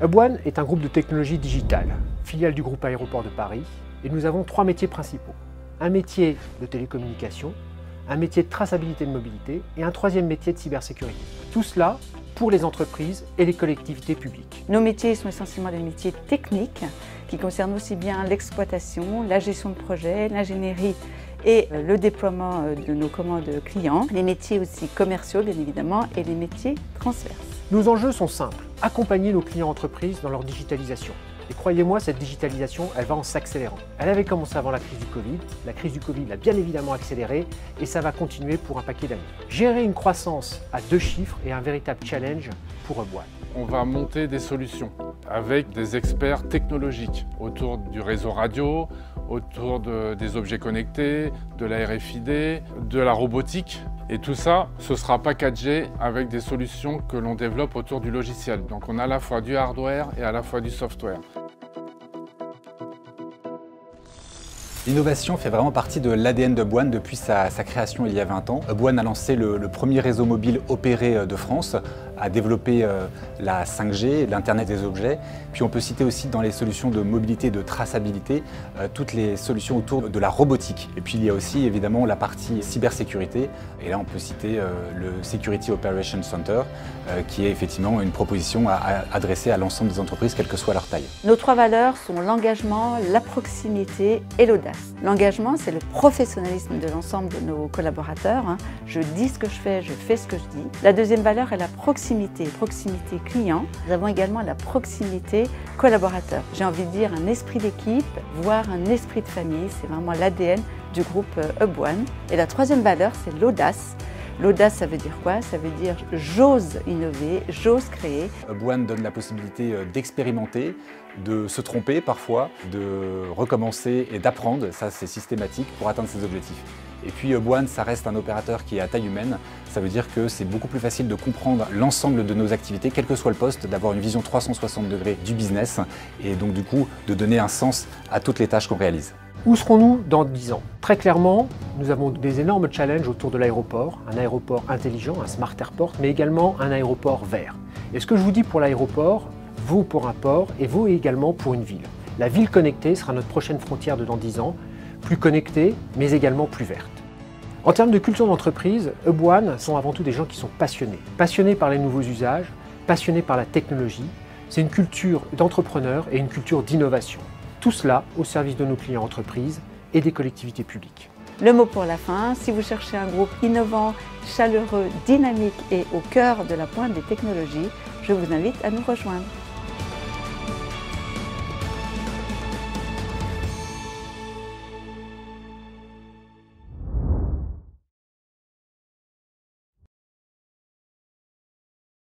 Hub1 est un groupe de technologie digitale, filiale du groupe Aéroports de Paris, et nous avons 3 métiers principaux. Un métier de télécommunication, un métier de traçabilité de mobilité et un 3e métier de cybersécurité. Tout cela pour les entreprises et les collectivités publiques. Nos métiers sont essentiellement des métiers techniques qui concernent aussi bien l'exploitation, la gestion de projet, l'ingénierie et le déploiement de nos commandes clients, les métiers aussi commerciaux bien évidemment et les métiers transverses. Nos enjeux sont simples, accompagner nos clients entreprises dans leur digitalisation. Et croyez-moi, cette digitalisation, elle va en s'accélérant. Elle avait commencé avant la crise du Covid. La crise du Covid l'a bien évidemment accélérée et ça va continuer pour un paquet d'années. Gérer une croissance à 2 chiffres est un véritable challenge pour Hub1. On va monter des solutions avec des experts technologiques autour du réseau radio, autour des objets connectés, de la RFID, de la robotique. Et tout ça, ce sera packagé avec des solutions que l'on développe autour du logiciel. Donc on a à la fois du hardware et à la fois du software. L'innovation fait vraiment partie de l'ADN d'Hub1 depuis sa création il y a 20 ans. Hub1 a lancé le premier réseau mobile opéré de France, a développé la 5G, l'Internet des objets. Puis on peut citer aussi dans les solutions de mobilité et de traçabilité toutes les solutions autour de la robotique. Et puis il y a aussi évidemment la partie cybersécurité. Et là on peut citer le Security Operations Center qui est effectivement une proposition à adresser à l'ensemble des entreprises, quelle que soit leur taille. Nos 3 valeurs sont l'engagement, la proximité et l'audace. L'engagement, c'est le professionnalisme de l'ensemble de nos collaborateurs. Je dis ce que je fais ce que je dis. La 2e valeur est la proximité client. Nous avons également la proximité collaborateur. J'ai envie de dire un esprit d'équipe, voire un esprit de famille. C'est vraiment l'ADN du groupe Hub1. Et la 3e valeur, c'est l'audace. L'audace, ça veut dire quoi? Ça veut dire j'ose innover, j'ose créer. Hub1 donne la possibilité d'expérimenter, de se tromper parfois, de recommencer et d'apprendre, ça c'est systématique pour atteindre ses objectifs. Et puis Hub1, ça reste un opérateur qui est à taille humaine, ça veut dire que c'est beaucoup plus facile de comprendre l'ensemble de nos activités, quel que soit le poste, d'avoir une vision 360 degrés du business et donc du coup de donner un sens à toutes les tâches qu'on réalise. Où serons-nous dans 10 ans? Très clairement, nous avons des énormes challenges autour de l'aéroport, un aéroport intelligent, un smart airport, mais également un aéroport vert. Et ce que je vous dis pour l'aéroport vaut pour un port et vaut également pour une ville. La ville connectée sera notre prochaine frontière de dans 10 ans, plus connectée, mais également plus verte. En termes de culture d'entreprise, Hub1 sont avant tout des gens qui sont passionnés. Passionnés par les nouveaux usages, passionnés par la technologie. C'est une culture d'entrepreneur et une culture d'innovation. Tout cela au service de nos clients entreprises et des collectivités publiques. Le mot pour la fin, si vous cherchez un groupe innovant, chaleureux, dynamique et au cœur de la pointe des technologies, je vous invite à nous rejoindre.